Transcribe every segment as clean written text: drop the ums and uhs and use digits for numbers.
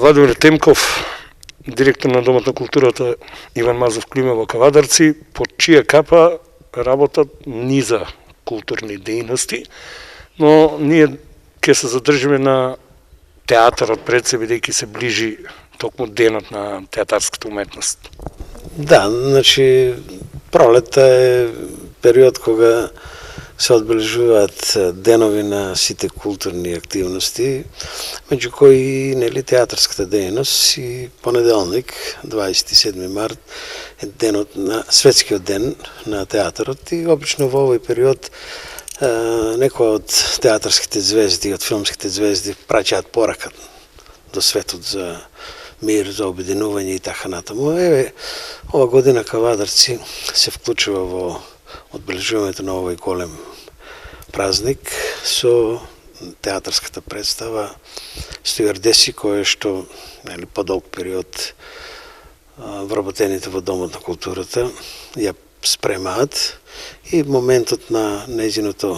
Владимир Темков, директор на Домот на културата Иван Мазов Клима во Кавадарци, под чија капа работат низа културни дејности, но ние ќе се задржиме на театарот пред се, бидејќи се ближи токму денот на театарската уметност. Да, значи пролета е период кога се одбележуваат денови на сите културни активности, меѓу кои нели театарската дејност, и понеделник, 27 март, е денот на светскиот ден на театарот, и обично во овој период некои од театарските звезди, од филмските звезди праќаат порака до светот за мир, за обединување и така натаму. Еве, ова година Кавадарци се вклучува во одбележувањето на овој голем празник со театарската представа Стюардеси, која што подолг период вработените во Домот на културата ја спремаат, и моментот на нејзиното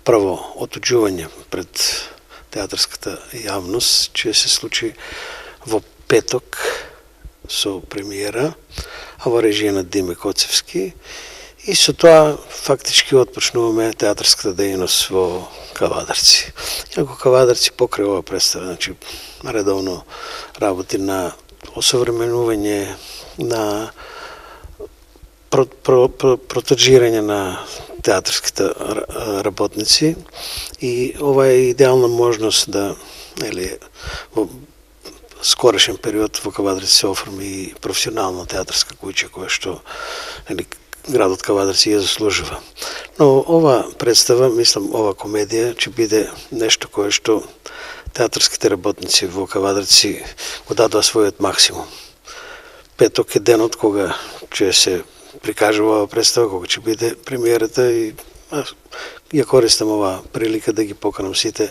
прво отуѓување пред театарската јавност ќе се случи во петок со премиера, а во режија на Диме Коцевски, и со тоа фактички отпочнуваме театарската дејност во Кавадарци. Инаку Кавадарци покрај ова представа, значи редовно работи на осовременување, на протежирање на театарските работници, и ова е идеална можност да, во скорешен период во Кавадарци се оформи и професионална театарска куќа, која што градот Кавадарци ја заслужува. Но ова представа, мислам, ова комедија ќе биде нешто кое што театарските работници во Кавадарци го дадоа својот максимум. Петок е денот кога ќе се прикажува ова представа, кога ќе биде премиерата, и ја користам ова прилика да ги поканам сите,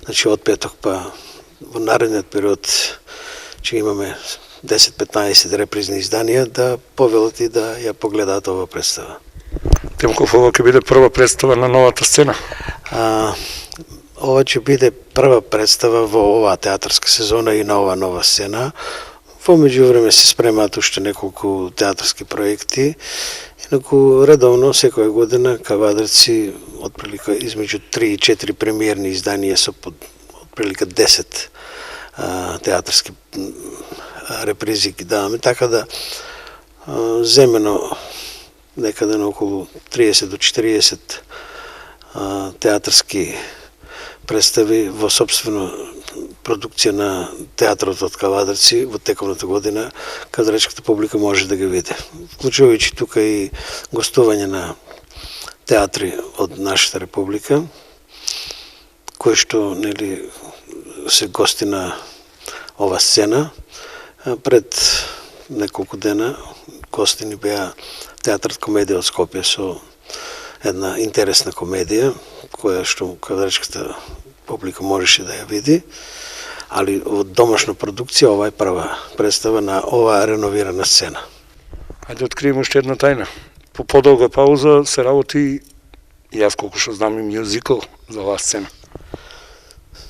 значи од петок па во наредниот период ќе имаме 10-15 репризни изданија да повелат и да ја погледаат ова представа. Темков, ова ќе биде прва представа на новата сцена? Ова ќе биде прва представа во оваа театарска сезона и на ова нова сцена. Во меѓувреме се спремаат уште неколку театарски проекти, инаку редовно секоја година Кавадарци отприлика измеѓу 3 и 4 премиерни изданија со отприлика 10 театарски репризи ги даваме, така да земено некаде на околу 30 до 40 театарски представи во собствена продукција на театарот од Кавадарци во тековната година, кавадарчката публика може да ги види. Вклучувајќи тука и гостување на театри од нашата република, кои што се гости на ова сцена. Пред неколку дена гости ни беа театарот Комедија од Скопје со една интересна комедија, која што кавадарчката публика можеше да ја види, али од домашна продукција ова е прва представа на оваа реновирана сцена. Ајде открием уште една тајна. По подолга пауза се работи, јас колку што знам, и мюзикл за оваа сцена.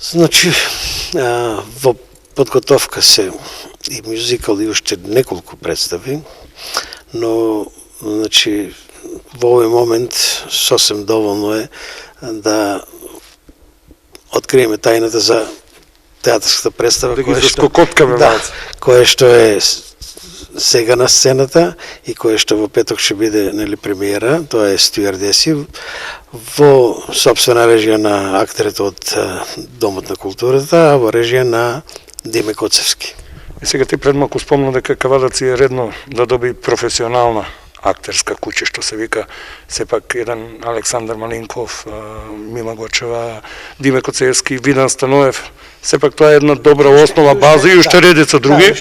Значи, во подготовка се и мюзикл и уште неколку представи, но значи во овој момент сосем доволно е да откриеме тајната за театарската представа, да ги заскокоткаме која што е сега на сцената и која што во петок ќе биде премиера, тоа е Стюардеси, во собствена режија на актерите од Домот на културата, а во режија на Диме Коцевски. И сега ти пред малку спомна дека Кавадарци е редно да доби професионална актерска куќа, што се вика, сепак еден Александар Малинков, Мила Гочева, Диме Коцевски, Видан Становев, сепак тоа е една добра основа база и уште редица други,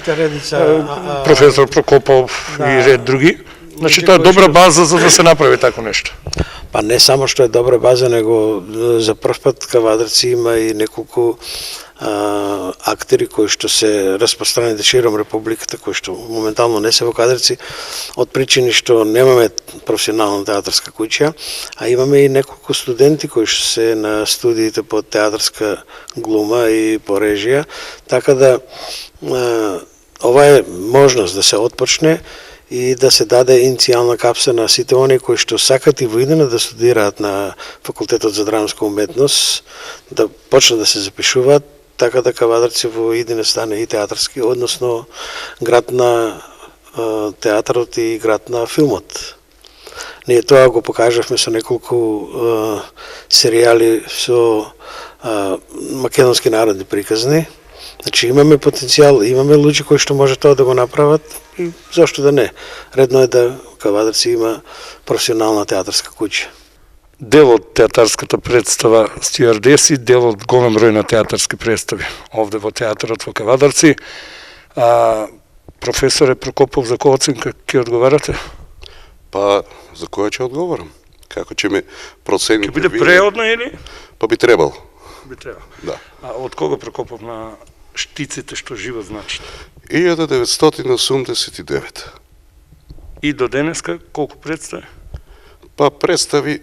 професор Прокопов и ред други. Значи тоа е добра база за да се направи тако нешто. Па не само што е добра база, него за прв пат Кавадарци има и неколку актери кои што се распространети широм републиката, кои што моментално не се во Кадарци, од причини што немаме професионална театарска куќа, а имаме и неколку студенти кои што се на студиите по театарска глума и по режија, така да ова е можност да се отпочне и да се даде иницијална капса на сите оние кои што сакат и во иднина да студираат на Факултетот за драмска уметност, да почнат да се запишуваат, така да Кавадарци во иднина стане и театарски, односно град на театарот и град на филмот. Ние тоа го покажавме со неколку серијали со македонски народни приказни. Значи имаме потенцијал, имаме луѓе кои што може тоа да го направат и зошто да не. Редно е да Кавадарци има професионална театарска куќа. Дел од театарската представа Стюардеси, дел од голем број на театарски представи овде во театарот во Кавадарци. Професоре Прокопов, за која оценка ќе одговарате? Па, за која ќе одговорам? Како ќе ме процените? Ќе биде преодна или? Па би требало. Би требало. Да. А од кого Прокопов на штиците што живо значи? 1989. И до денеска колку представи? Па представи,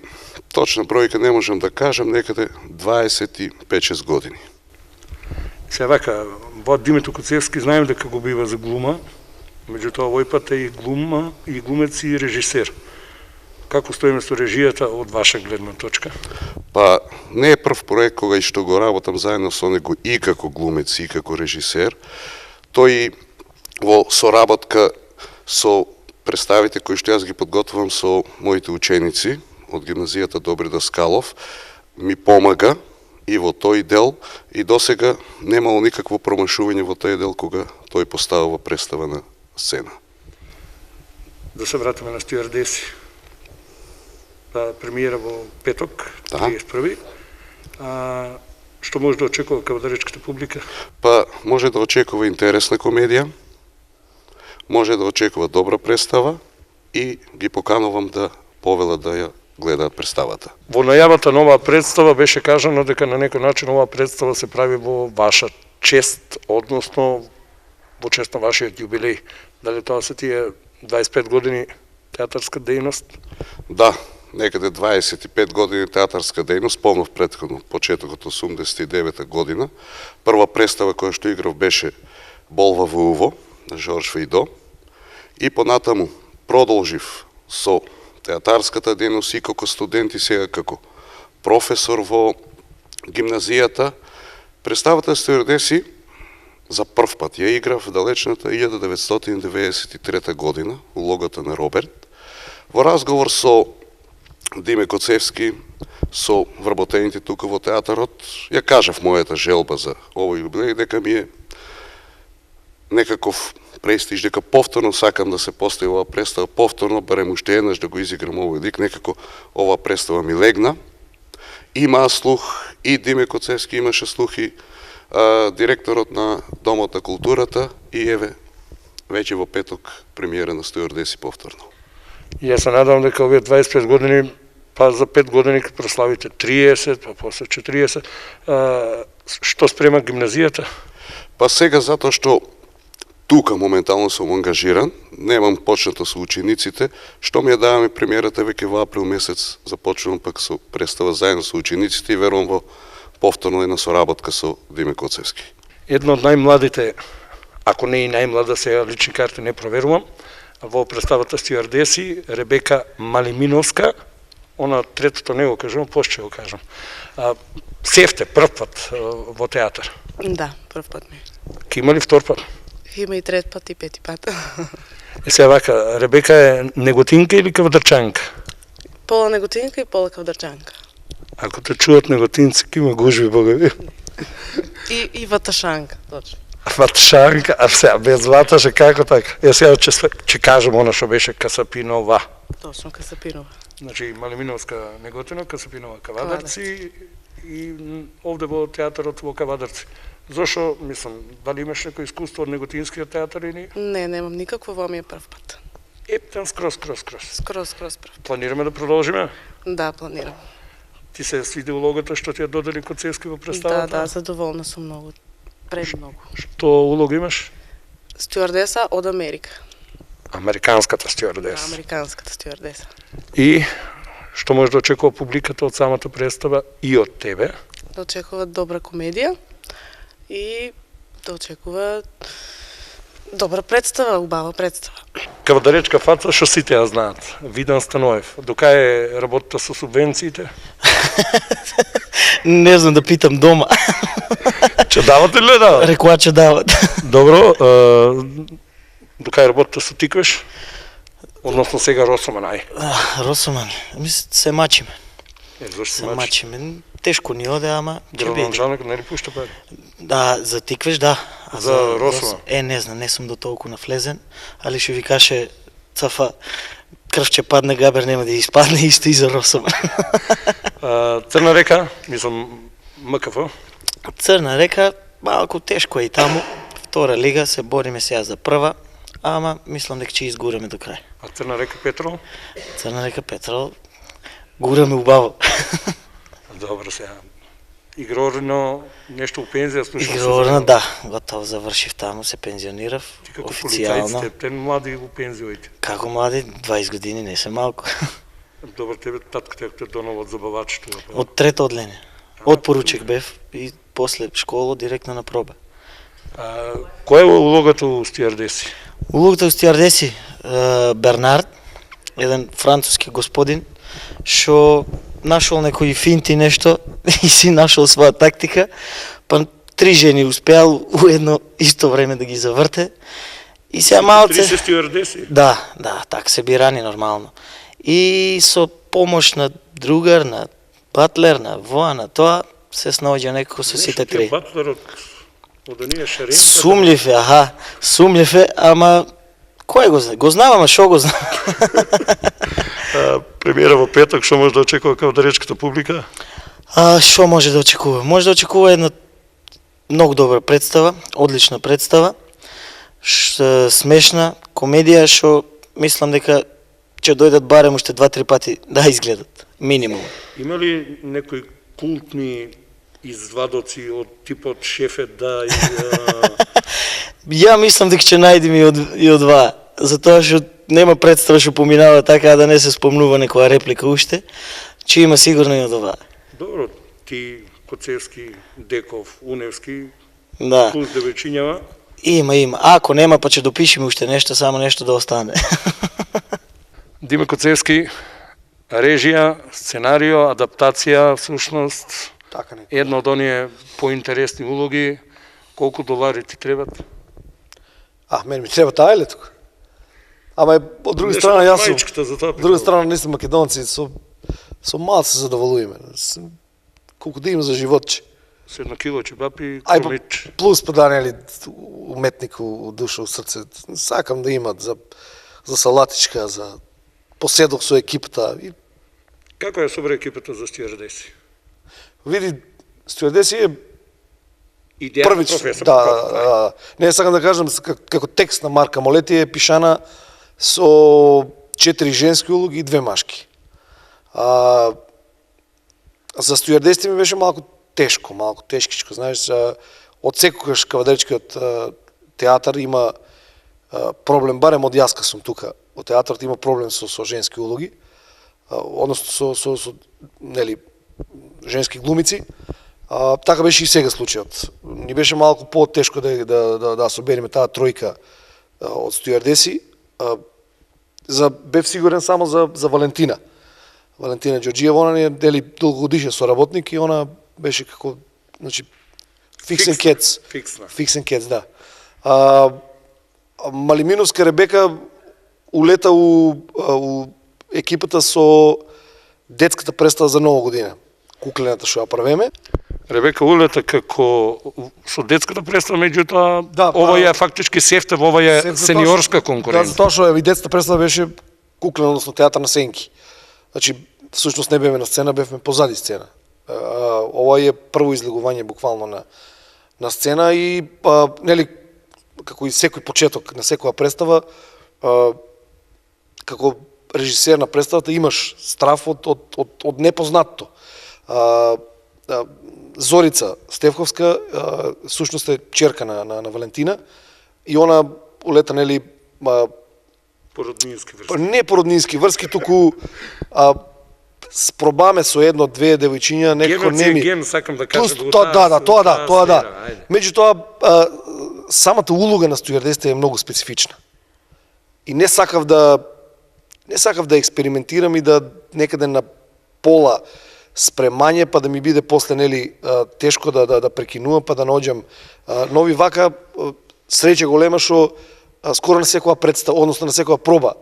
точна бројка не можам да кажам, некаде 25-6 години. Се вака, во Димитро Коцевски знаем дека го бива за глума, меѓутоа овој пат е и глума, и глумец и режисер. Како стоиме со режијата од ваша гледна точка? Па, не е прв проект кога и што го работам заедно со него и како глумец и како режисер. Тој во соработка со представите кои што јас ги подготвувам со моите ученици од гимназијата Добри Даскалов ми помага и во тој дел и досега немало никакво промашување во тој дел кога тој поставува представа на сцена. Да се вратиме на Стюардеси. Премиера во петок, 31. Што може да очекува кавадаречката публика? Па, може да очекува интересна комедија, може да очекува добра представа и ги поканувам да повелат да ја гледаат представата. Во најавата на оваа представа беше кажано дека на некој начин оваа представа се прави во ваша чест, односно во чест на вашиот јубилеј. Дали тоа се тие 25 години театарска дејност? Да, некаде 25 години театарска дејност, помнов претходно, почетокот 89 година. Прва представа која што играв беше Болва во уво, на Жорж Вейдо, и понатаму продолжив со театарската дејност и како студент и сега како професор во гимназијата. Представата Стюардеси за прв пат ја играв в далечната 1993 година, улогата на Роберт, во разговор со Диме Коцевски, со вработените тука во театарот. Ја кажав мојата желба за овој јубилеј, дека ми е некаков престиж, дека повторно сакам да се постави оваа представа, повторно, барем уште еднаш да го изиграм овој лик, некако оваа представа ми легна. Има слух, и Диме Коцевски имаше слух, и директорот на Домот на културата, и еве, веќе во петок премиера на Стюардеси повторно. Јас се надам дека овие 25 години, па за 5 години ќе прославите 30, па после 40. Што спрема гимназијата? Па сега затоа што тука моментално сум ангажиран, немам почнато со учениците, што ми ја даваме премиерата веќе во април месец, започнувам пак со представа заедно со учениците и верувам во повторно една соработка со Диме Коцевски. Едно од најмладите, ако не и најмлада, сега лични карти не проверувам, во представата Стюардеси, Ребека Малиминовска, она третото не го кажам, после го кажам. Севте прв пат во театар? Да, прв пат ми. Ке има ли втор пат? Има и трет пат и пети пат. Сега вака, Ребека е неготинка или кавдарчанка? Пола неготинка и пола кавдарчанка. Ако те чуат неготинци, ке има гужви богави. И ваташанка, точно. Ватшанка, а сега без ваташе како така? Сега ќе кажем она што беше Касапинова. Точно Касапинова. Значи Малиминовска Неготина, Касапинова Кавадарци и овде во театарот во Кавадарци. Зошо, мислам, дали имаш некој искуство од неготинскиот театар или? Не, немам никакво, во ми е прв пат. Ептен скроз. Скроз прв. Планираме да продолжиме? Да, планирам. Ти се свиди улогата што ти ја додели Коцевски во представата? Да, задоволна сум многу. Премногу. Што улога имаш? Стюардеса од Америка. Американската стюардеса. Американската стюардеса. И што може да очекува публиката од самата представа и од тебе? Да очекува добра комедија и да очекува добра представа, убава представа. Кавадаречка фаца, што сите ја знаат. Видан Станоев. Дока е работата со субвенциите? Не знам, да питам дома. Че дават или дават? Рекла, че дават. Добро, дока е работата со Тиквеш? Односно сега Росоман, ај. Росоман, се мачиме. Зашто Се се мачи? мачиме. Тешко ни оде, ама ќе биде. Градоначалник не ли пушта пари? Да, за Тиквеш, да. А За Росоман? Не знам, не сум до толку навлезен, али што ви каже Цафа, крвче падне, габер нема да испадне, исто и за Росоман. Црна река, мислам МКФ. Црна река, малку тешко е и таму. Втора лига, се бориме сега за прва, ама мислам дека ќе изгураме до крај. А Црна река Петрол? Црна река Петрол, гураме убаво. Добро сега. Игрорино, нешто у пензија слушам. Игрорино, да, готово завршив таму, се пензионирав Ти како официјално. полицајците, тен млади у пензиоите. Како млади, 20 години не се малку. Добро, тебе татката ја те донова од забавачето. Од трето одлене. Од поручек бев и после школа директно на проба. Која е улогата у стюардеси? Улогата у стюардеси Бернард, еден француски господин, што нашол некои финти нешто и си нашол своја тактика, па 3 жени успеал у едно исто време да ги заврте. И сега малце... 30 стюардеси? Да, така се бирани нормално. И со помош на другар, на батлер, на воа, на тоа, се снаоѓа некако со сите три. Батлерот од оние Шаренка? Сумлив е, сумлив е, ама кој го знае? Го знам, ама шо го знам? Премиера во петок, што може да очекува кавадаречката публика? Шо може да очекува? Може да очекува една многу добра представа, одлична представа, смешна комедија, што мислам дека ќе дојдат барем уште 2-3 пати да изгледат, минимум. Има ли некои култни извадоци од типот Шефет да и... Ја мислам дека ќе најдем и од два, затоа што нема представа што поминава така да не се спомнува некоја реплика уште, че има сигурно и од ова. Добро, ти Коцевски, Деков, Уневски, Да. плюс девечињава. Има. Ако нема, па ќе допишеме уште нешто, само нешто да остане. Диме Коцевски, режија, сценарио, адаптација, всушност, Така не. една од оние поинтересни улоги, колку долари ти требат? Мене ми треба таа или тука? Ама од друга страна јас сум. Мајчката за тоа. Од друга страна не сум македонци, со мал се задоволуваме. Колку да има за животче. С 1 кило чебапи, Ај кромич. плюс па да нели уметник у душа, у срце. Сакам да имат за салатичка, за поседок со екипата. И Како е собра екипата за стюардеси? види, стюардеси е Идеална првич, професија. не сакам да кажам како текст на Марка Молети е пишана со 4 женски улоги и 2 машки. За стюардесите ми беше малку тешкичко, знаеш, од секогаш кавадаречкиот театар има проблем, барем од јаска сум тука, од театарот има проблем со женски улоги, односно со нели женски глумици. Така беше и сега случајот. Ни беше малку по-тешко да собериме таа тројка од стюардеси. Бев сигурен само за Валентина. Валентина Ѓорџиева, она е дели долгогодишен соработник и она беше како, значи, фиксен кец. Фиксен кец, да. Малиминовска Ребека улета у екипата со детската представа за Нова година. Куклената што ја правиме. Ребека улета како со детската представа, меѓутоа Да, ова е фактички сефтев, ова е сениорска конкуренција. Да, точно, и детската представа беше куклен, односно театар на сенки. Значи, всушност не бевме на сцена, бевме позади сцена. Ова е прво излегување буквално на сцена и нели како и секој почеток на секоја представа, како режисер на представата имаш страф од непознатото. Зорица Стевковска всушност е черка на Валентина и она улета нели Породнински врски. не по роднински врски, туку спробаме со едно-две девојчиња, некако не ми. Ген, сакам да кажам. Тоа да. Меѓутоа, самата улога на стюардесите е многу специфична. И не сакав да експериментирам и да некаде на пола спремање, па да ми биде после нели тешко да прекинувам, па да наоѓам нови вака. Среќа голема што скоро на секоја представа, односно на секоја проба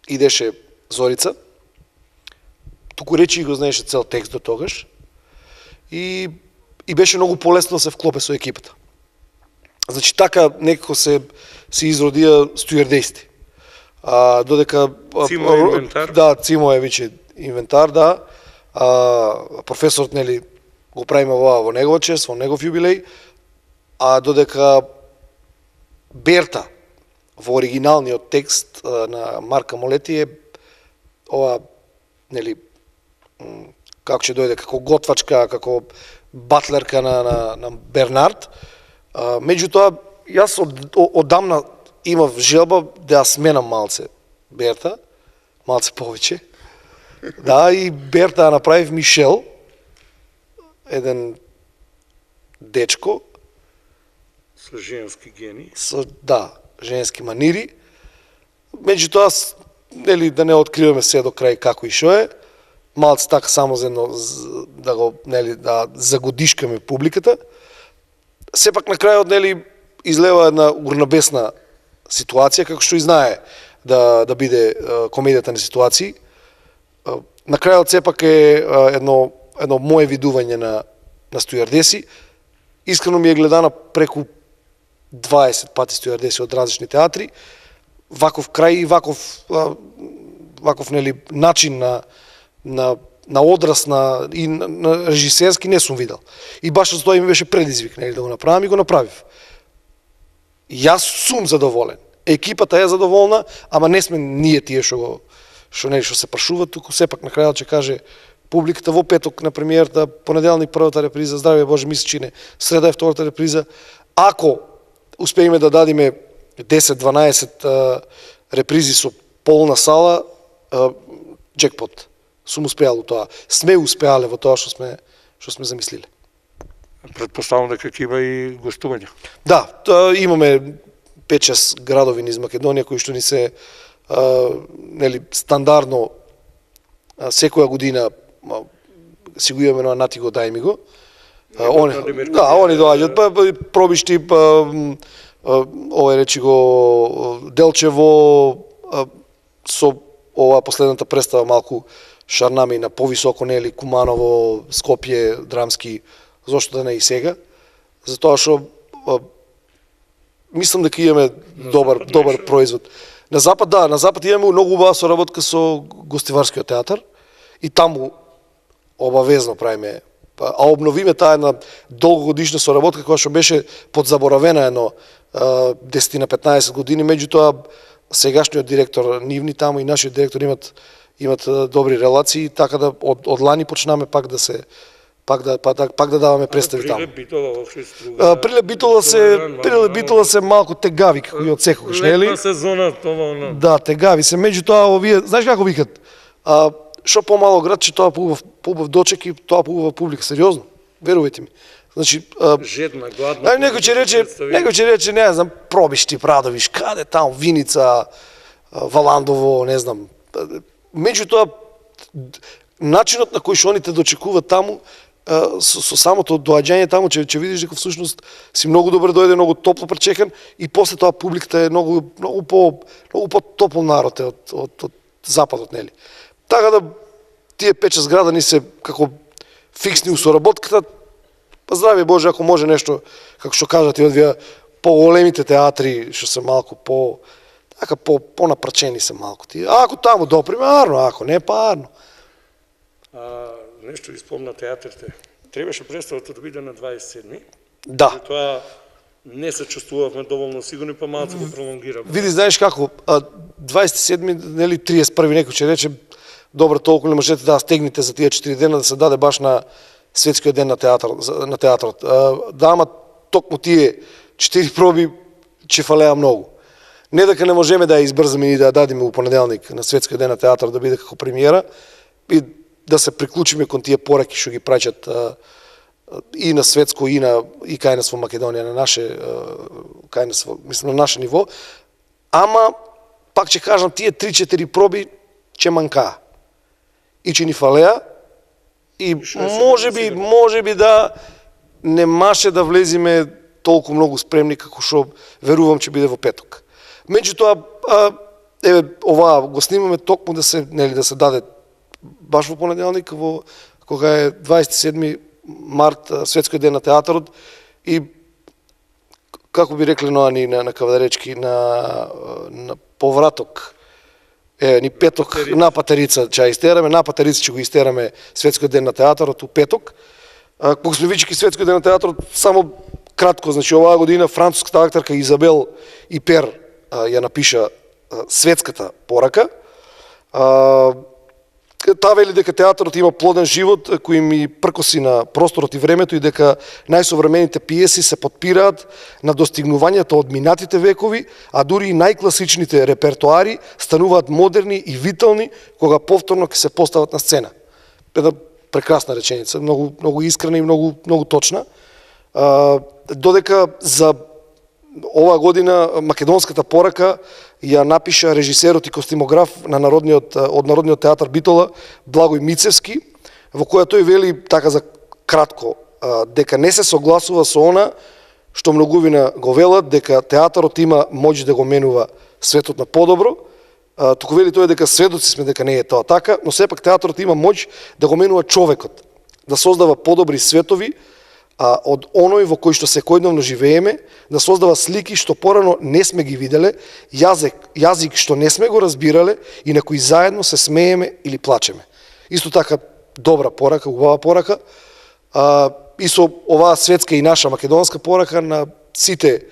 идеше Зорица. Туку речи го знаеше цел текст до тогаш. И беше многу полесно да се вклопе со екипата. Значи така некако се изродија стюардесите. Додека Цимо е инвентар. Да, Цимо е веќе инвентар, да. Професорот нели го правиме во негова чест, во негов јубилеј, а додека Берта во оригиналниот текст на Марка Молети е ова нели како ќе дојде како готвачка, како батлерка на Бернард. Меѓутоа јас одамна имав желба да ја сменам малце Берта, малце повеќе. Да, и Берта ја направив Мишел, еден дечко, Со женски гени. со, да, женски манири. Меѓутоа, нели, да не откриваме се до крај како и шо е, малце така само за едно, да го, нели, да загодишкаме публиката. Сепак на крајот, нели, излева една урнабесна ситуација, како што и знае да биде комедијата на ситуации. На крајот сепак е едно мое видување на стюардеси. Искрено ми е гледана преку 20 пати стюардеси од различни театри. Ваков крај и ваков нели начин на одраз и на режисерски не сум видел. И баш за тоа ми беше предизвик нели да го направам и го направив. Јас сум задоволен. Екипата е задоволна, ама не сме ние тие што се прашуваат, туку сепак на крајот ќе каже публиката во петок на премиерата, понеделник првата реприза, здравје Боже месечине, среда е втората реприза. Ако успееме да дадиме 10-12 репризи со полна сала, джекпот. Сум успеал тоа. Сме успеале во тоа што сме замислиле. Предпоставам дека ќе има и гостувања. Да, имаме 5-6 градови низ Македонија кои што ни се нели стандардно секоја година си го имаме на Нати го дај ми го. Они доаѓаат, Пробишти, ова речи го Делчево, со ова последната представа малку шарнами на повисоко, нели, Куманово, Скопје, Драмски, зошто да не и сега, затоа што мислам дека имаме добар производ. На Запад имаме многу убава соработка со Гостиварскиот театар и таму обавезно правиме, а обновиме таа една долгогодишна соработка која што беше подзаборавена едно 10 на 15 години, меѓутоа сегашниот директор нивни таму и нашиот директор имат добри релации, така да од лани почнаме пак да даваме представи таму. Прилеп Битола се малку тегави како и од секогаш, нели? Летна сезона, тоа. Да, тегави се, меѓутоа овие, знаеш како викат? Што помало град, че тоа поубав дочек и тоа поубава публика, сериозно, верувајте ми. Значи, жедна, гладна. Некој ќе рече, не знам, Пробишти, Прадовиш, каде таму, Виница, Валандово, не знам. Меѓутоа, начинот на кој што они те дочекуваат таму, со самото доаѓање таму, ќе видиш дека всушност си многу добро дојде, многу топло пречекан и после тоа публиката е многу по топол народ од западот, нели. Така да тие 5-6 града ни се како фиксни у соработката. Па здраве Боже, ако може нешто, како што кажате, од вие поголемите театри, што се малку понапрачени се малку ти. Ако таму доприме, арно, ако не, па арно. Нешто испомна театрите. Требаше представата да биде на 27-ми. Да. Тоа не се чувствувавме доволно сигурни, па малку го пролонгираме. Види, знаеш како, 27-ми, нели 31-ви некој ќе рече, добро, толку не можете да стегнете за тие 4 дена да се даде баш на светскиот ден на театрот. Да, ама токму тие 4 проби ќе фалеа многу. Не дека не можеме да ја избрзаме и да ја дадеме у понеделник на светскиот ден на театар да биде како премиера и да се приклучиме кон тие пораки што ги праќат и на светско и кај нас во Македонија на наше на наше ниво. Ама пак ќе кажам, тие 3-4 проби ќе манкаа и ќе ни фалеа и може би да немаше да влезиме толку многу спремни како што верувам ќе биде во петок. Меѓутоа, ова го снимаме токму да се даде баш во понеделник, кога е 27 март, светскиот ден на театарот, и како би рекле на Кавадаречки, на повраток, ни петок на Патерица ќе истераме, на Патерица ќе го истераме светскиот ден на театарот у петок. Кога сме вички светскиот ден на театарот, само кратко, значи оваа година француската актерка Изабел Ипер ја напиша светската порака. Таа вели дека театарот има плоден живот кој ми пркоси на просторот и времето и дека најсовремените пиеси се потпираат на достигнувањата од минатите векови, а дури и најкласичните репертоари стануваат модерни и витални кога повторно ќе се постават на сцена. Една прекрасна реченица, многу искрена и многу точна. Додека за оваа година македонската порака ја напиша режисерот и костимограф од Народниот театар Битола Благој Мицевски, во која тој вели така за кратко дека не се согласува со она што многувина го велат дека театарот има моќ да го менува светот на подобро. Туку вели тој дека сведоци сме дека не е тоа така, но сепак театарот има моќ да го менува човекот, да создава подобри светови од оној во кој што секојдневно живееме, да создава слики што порано не сме ги виделе, јазик што не сме го разбирале и на кој заедно се смееме или плачеме. Исто така добра порака, убава порака, и со оваа светска и наша македонска порака на сите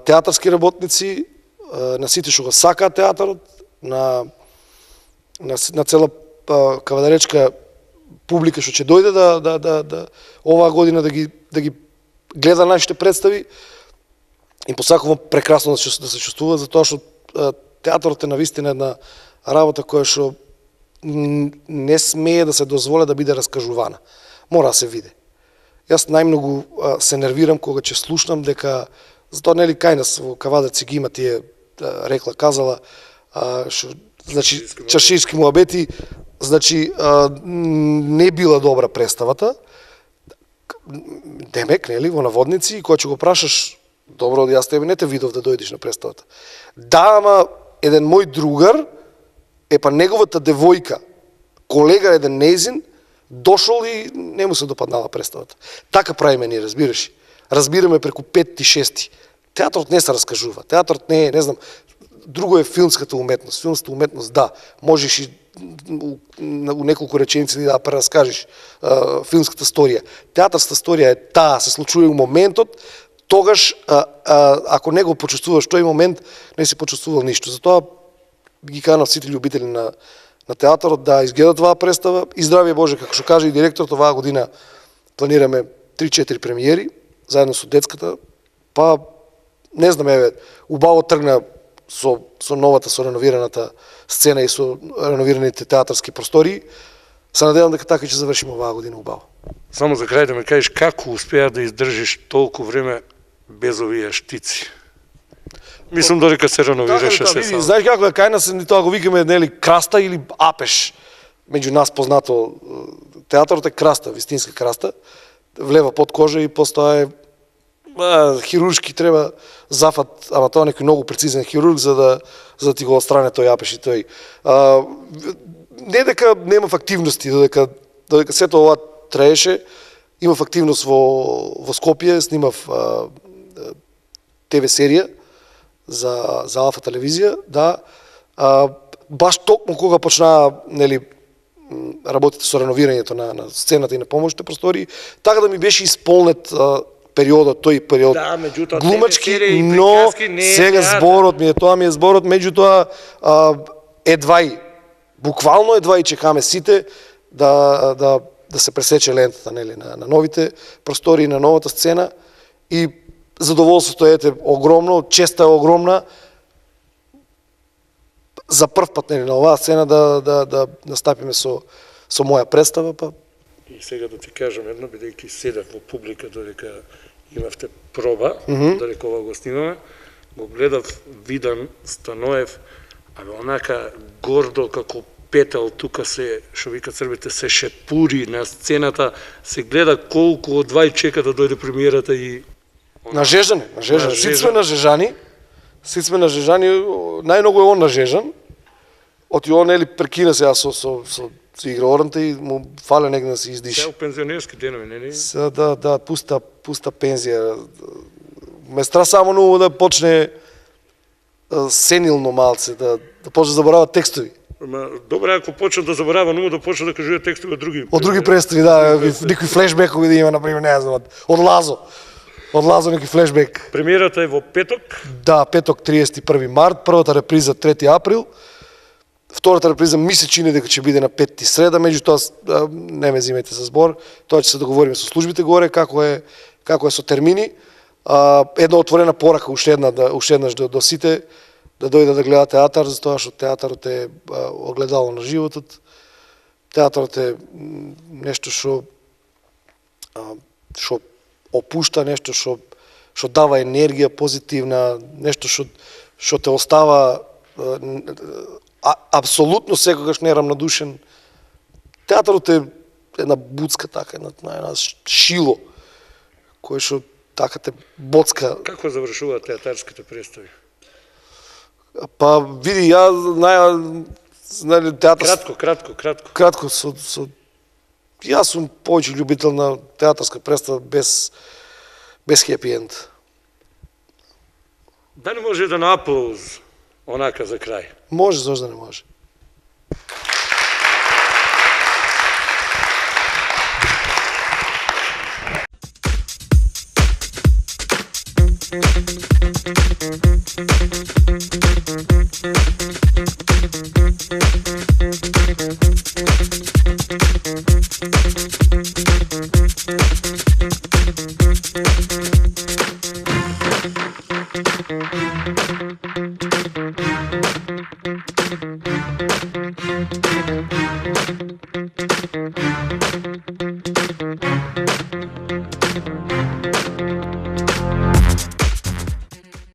театарски работници, на сите што го сакаат театарот, на цела кавадаречка публика што ќе дојде да оваа година да ги гледа нашите представи, и посакувам прекрасно да се чувствува, затоа што театарот е навистина една работа која што не смее да се дозволя да биде раскажувана. Мора да се види. Јас најмногу се нервирам кога ќе слушнам дека, затоа нели кај нас во Кавадарци ги има тие рекла казала, значи чаширски муабети, значи не била добра представата. Демек, нели, во наводници, кога ќе го прашаш, добро, јас тебе не те видов да дојдеш на представата. Да, ама еден мој другар, па неговата девојка, колега еден нејзин, дошол и не му се допаднала представата. Така правиме ние, разбираш. Разбираме преку 5-6. Театрот не се раскажува. Театрот не е, не знам, друго е филмската уметност. Филмската уметност, да, можеш и у неколку реченици да прераскажеш филмската сторија. Театарската сторија е таа, се случува у моментот, тогаш, ако не го почувствуваш тој момент, не си почувствувал ништо. Затоа ги канав сите љубители на театарот да изгледат оваа представа. И здравие Боже, како што каже и директорот, оваа година планираме 3-4 премиери, заедно со детската, па не знам, убаво тргна со новата, со реновираната сцена и со реновираните театарски простории. Се надевам дека така ќе завршиме оваа година убаво. Само за крај да ме кажеш како успеа да издржиш толку време без овие штици? Мислам додека се реновираше се само. Знаеш како е кај нас, тоа го викаме нели краста или апеш. Меѓу нас познато театарот е краста, вистинска краста, влева под кожа и постоа е хируршки треба зафат, ама тоа некој многу прецизен хирург за да ти го отстране тој апеш и тој. Не дека нема активности, додека сето ова траеше. Имав активност во Скопје, снимав ТВ серија за Алфа телевизија, да. Баш токму кога почнаа, нели, работите со реновирањето на сцената и на помошните простори, така да ми беше исполнет периодот, тој период Да, меѓутоа, глумачки, ТВ серија и но приказки не е сега театар. зборот ми е тоа, меѓутоа едвај, буквално едвај чекаме сите да се пресече лентата, нели, на новите простори, на новата сцена, и задоволството е огромно, честа е огромна. За прв пат, нели, на оваа сцена да настапиме со моја представа, па И сега да ти кажам едно, бидејќи седев во публика додека имавте проба, додека ова го снимаме, го гледав Видан Станоев, абе онака гордо како петел, тука се, шо вика црбите, се шепури на сцената, се гледа колку одвај чека да дојде премиерата и... нажежане. Сите сме нажежани. Сите сме нажежани, најмногу е он нажежан. Оти он, нели, прекина сега со играорната и му фале негде да се издише. Сега у пензионерски денови, нели? Да, пуста пензија. Ме стра само ново да почне сенилно малце, да почне да заборава текстови. Ама добре, ако почнат да заборавам, но да почнат да кажуваат текстови од други. Од други представи, да, некои флешбекови да има, например, не знам, од Лазо. Од Лазо некој флешбек. Премиерата е во петок. Да, петок 31 март, првата реприза 3 април. Втората реприза ми се чини дека ќе биде на 5 среда, меѓутоа не ме зимајте за збор, тоа ќе се договориме со службите горе како е со термини. Една отворена порака уште еднаш до сите да дојдат да гледат театар, затоа што театарот е огледало на животот. Театарот е нешто што опушта, нешто што дава енергија позитивна, нешто што те остава апсолутно секогаш нерамнодушен. Театарот е една буцка, така, една шило, кој што така те боцка. Како завршуваат театарските представи? Па види, ја театар... Кратко. Јас сум повеќе љубител на театарска представа без хепи енд. Да не може да на аплауз, онака за крај. Може, зашто не може.